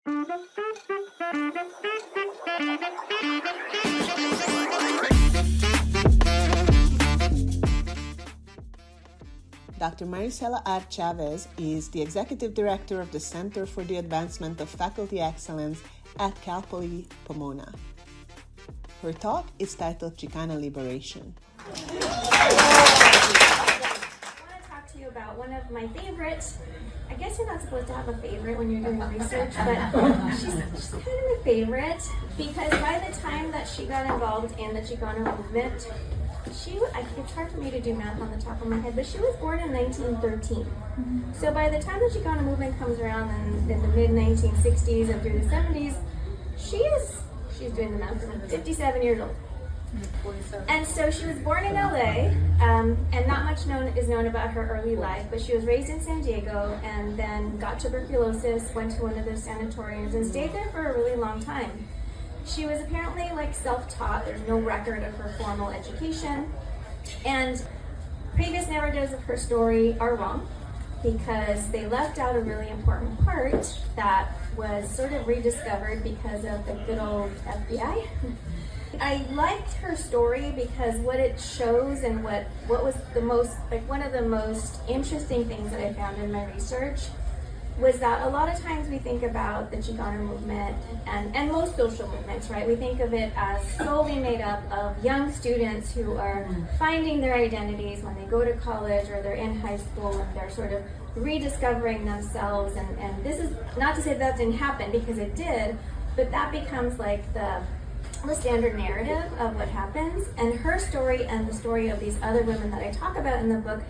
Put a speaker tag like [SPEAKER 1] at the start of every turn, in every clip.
[SPEAKER 1] Dr. Marisela Chávez is the Executive Director of the Center for the Advancement of Faculty Excellence at Cal Poly Pomona. Her talk is titled Chicana Liberation.
[SPEAKER 2] I want to talk to you about one of my favorites. I guess you're not supposed to have a favorite when you're doing research, but she's kind of a favorite because by the time that she got involved in the Chicana movement, it's hard for me to do math on the top of my head, but she was born in 1913. So by the time the Chicana movement comes around in the mid-1960s and through the 70s, she's doing the math, 57 years old. And so she was born in LA, and not much is known about her early life, but she was raised in San Diego and then got tuberculosis, went to one of those sanatoriums, and stayed there for a really long time. She was apparently self-taught. There's no record of her formal education. And previous narratives of her story are wrong because they left out a really important part that was sort of rediscovered because of the good old FBI. I liked her story because what it shows and what was the most, one of the most interesting things that I found in my research was that a lot of times we think about the Chicana movement and most social movements, right? We think of it as solely made up of young students who are finding their identities when they go to college or they're in high school and they're sort of rediscovering themselves. And this is not to say that didn't happen because it did, but that becomes the standard narrative of what happens. And her story and the story of these other women that I talk about in the book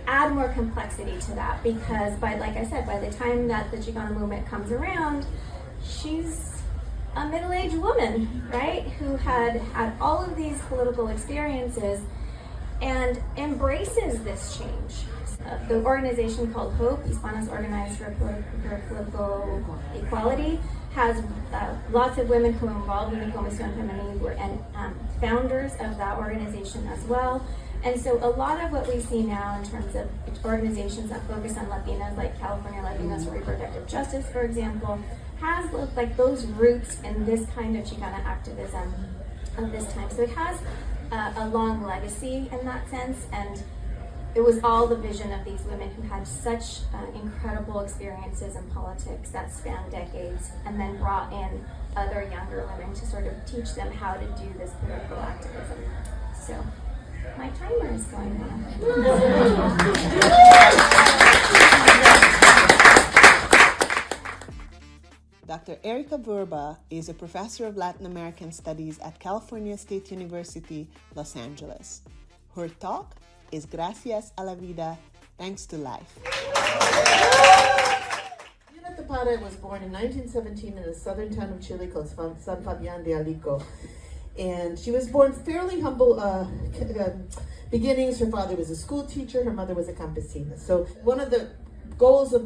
[SPEAKER 2] add more complexity to that because like I said, by the time that the Chicana movement comes around, she's a middle-aged woman, right? Who had all of these political experiences and embraces this change. The organization called HOPE, Hispanos Organized for Political Equality, has lots of women who are involved in the Comisión Femenil and founders of that organization as well. And so a lot of what we see now in terms of organizations that focus on Latinas, like California Latinas for Reproductive Justice, for example, has those roots in this kind of Chicana activism of this time. So it has a long legacy in that sense, and it was all the vision of these women who had such incredible experiences in politics that spanned decades, and then brought in other younger women to sort of teach them how to do this political activism. So my timer is going on.
[SPEAKER 1] Dr. Ericka Verba is a professor of Latin American Studies at California State University, Los Angeles. Her talk is Gracias a la Vida, Thanks to Life.
[SPEAKER 3] Vida was born in 1917 in the southern town of Chile called San Fabián de Alico. And she was born fairly humble beginnings. Her father was a school teacher, her mother was a campesina. So one of the goals of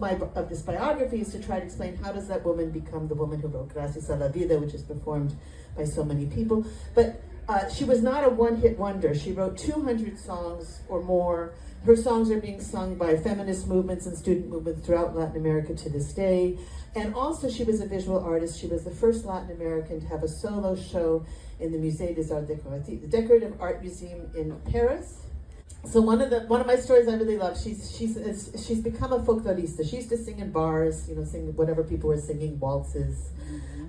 [SPEAKER 3] this biography is to try to explain how does that woman become the woman who wrote Gracias a la Vida, which is performed by so many people. But she was not a one-hit wonder. She wrote 200 songs or more. Her songs are being sung by feminist movements and student movements throughout Latin America to this day. And also she was a visual artist. She was the first Latin American to have a solo show in the Musée des Arts Décoratifs, the Decorative Art Museum in Paris. So one of my stories I really love. She's become a folklorista. She used to sing in bars, sing whatever people were singing, waltzes,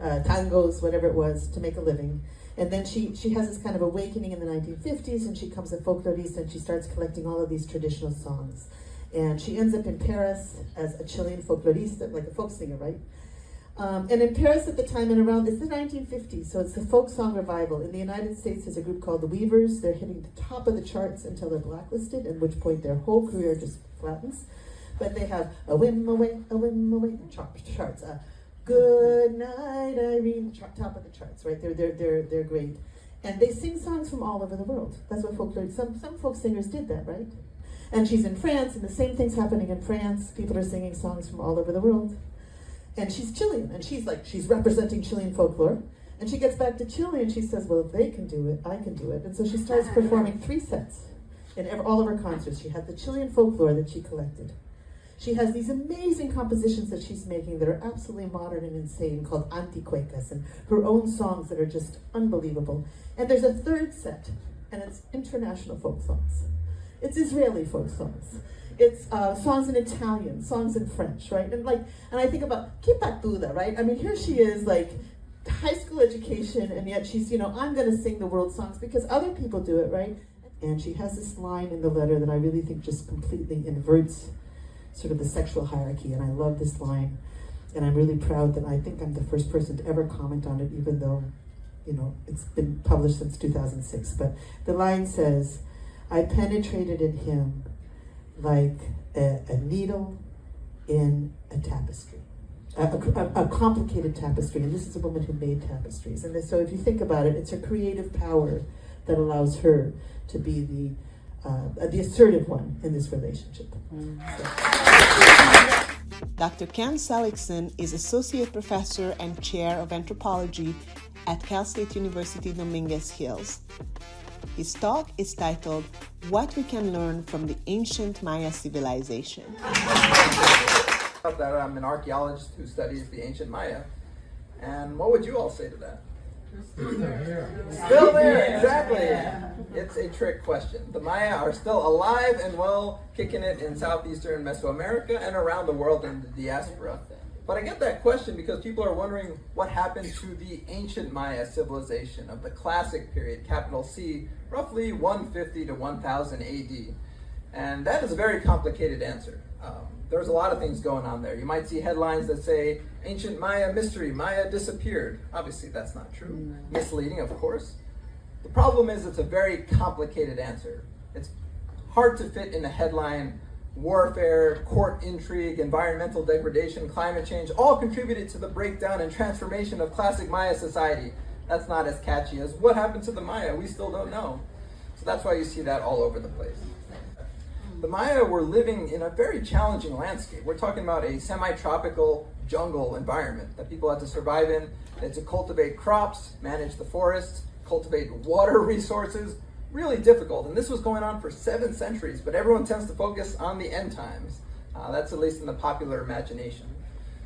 [SPEAKER 3] tangos, whatever it was, to make a living. And then she has this kind of awakening in the 1950s, and she becomes a folklorista, and she starts collecting all of these traditional songs. And she ends up in Paris as a Chilean folklorista, like a folk singer, right? And in Paris at the time, and around, it's the 1950s, so it's the folk song revival. In the United States, there's a group called the Weavers. They're hitting the top of the charts until they're blacklisted, at which point their whole career just flattens. But they have a whim away, charts. Good night, Irene, top of the charts, right? They're great. And they sing songs from all over the world. That's what folklore, some folk singers did that, right? And she's in France, and the same thing's happening in France. People are singing songs from all over the world. And she's Chilean, and she's representing Chilean folklore. And she gets back to Chile, and she says, well, if they can do it, I can do it. And so she starts performing 3 sets in all of her concerts. She had the Chilean folklore that she collected. She has these amazing compositions that she's making that are absolutely modern and insane called anticuecas, and her own songs that are just unbelievable. And there's a third set, and it's international folk songs. It's Israeli folk songs. It's songs in Italian, songs in French, right? And I think about Kipatuda, right? I mean, here she is, like, high school education, and yet she's, I'm going to sing the world songs because other people do it, right? And she has this line in the letter that I really think just completely inverts sort of the sexual hierarchy, and I love this line, and I'm really proud that I think I'm the first person to ever comment on it, even though, it's been published since 2006. But the line says, "I penetrated in him like a needle in a tapestry." A complicated tapestry, and this is a woman who made tapestries. And so if you think about it, it's her creative power that allows her to be the assertive one in this relationship.
[SPEAKER 1] Dr. Ken Seligson is Associate Professor and Chair of Anthropology at Cal State University Dominguez Hills. His talk is titled, "What We Can Learn from the Ancient Maya Civilization."
[SPEAKER 4] That I'm an archaeologist who studies the ancient Maya. And what would you all say to that? Still there, exactly. It's a trick question. The Maya are still alive and well, kicking it in southeastern Mesoamerica and around the world in the diaspora. But I get that question because people are wondering what happened to the ancient Maya civilization of the classic period, capital C, roughly 150 to 1000 AD. And that is a very complicated answer. There's a lot of things going on there. You might see headlines that say, "Ancient Maya mystery, Maya disappeared." Obviously, that's not true. Misleading, of course. The problem is it's a very complicated answer. It's hard to fit in a headline. Warfare, court intrigue, environmental degradation, climate change, all contributed to the breakdown and transformation of classic Maya society. That's not as catchy as what happened to the Maya. We still don't know. So that's why you see that all over the place. The Maya were living in a very challenging landscape. We're talking about a semi-tropical jungle environment that people had to survive in. They had to cultivate crops, manage the forests, cultivate water resources. Really difficult. And this was going on for 7 centuries, but everyone tends to focus on the end times. That's at least in the popular imagination.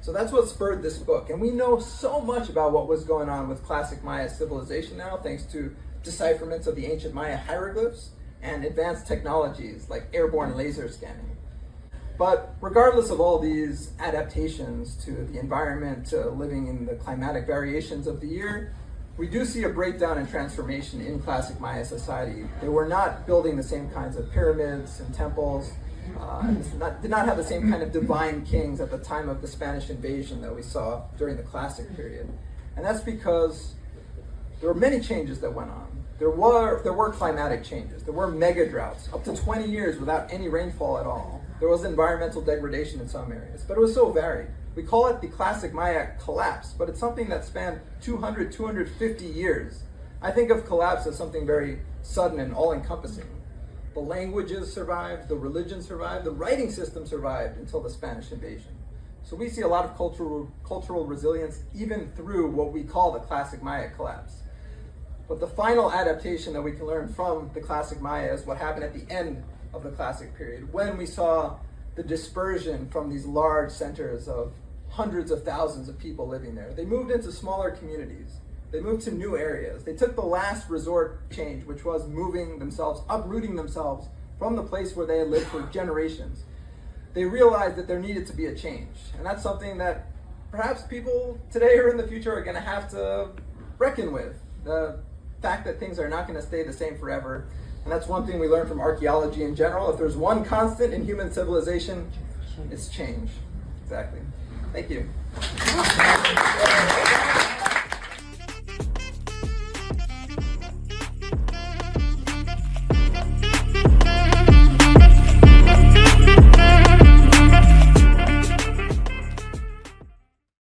[SPEAKER 4] So that's what spurred this book. And we know so much about what was going on with classic Maya civilization now, thanks to decipherments of the ancient Maya hieroglyphs and advanced technologies like airborne laser scanning. But regardless of all these adaptations to the environment, to living in the climatic variations of the year, we do see a breakdown and transformation in classic Maya society. They were not building the same kinds of pyramids and temples, did not have the same kind of divine kings at the time of the Spanish invasion that we saw during the classic period. And that's because there were many changes that went on. There were climatic changes. There were mega droughts, up to 20 years without any rainfall at all. There was environmental degradation in some areas, but it was so varied. We call it the classic Maya collapse, but it's something that spanned 200, 250 years. I think of collapse as something very sudden and all-encompassing. The languages survived, the religion survived, the writing system survived until the Spanish invasion. So we see a lot of cultural resilience even through what we call the classic Maya collapse. But the final adaptation that we can learn from the classic Maya is what happened at the end of the classic period, when we saw the dispersion from these large centers of hundreds of thousands of people living there. They moved into smaller communities. They moved to new areas. They took the last resort change, which was moving themselves, uprooting themselves from the place where they had lived for generations. They realized that there needed to be a change. And that's something that perhaps people today or in the future are going to have to reckon with. The fact that things are not going to stay the same forever. And that's one thing we learn from archaeology in general. If there's one constant in human civilization, it's change. Exactly. Thank you.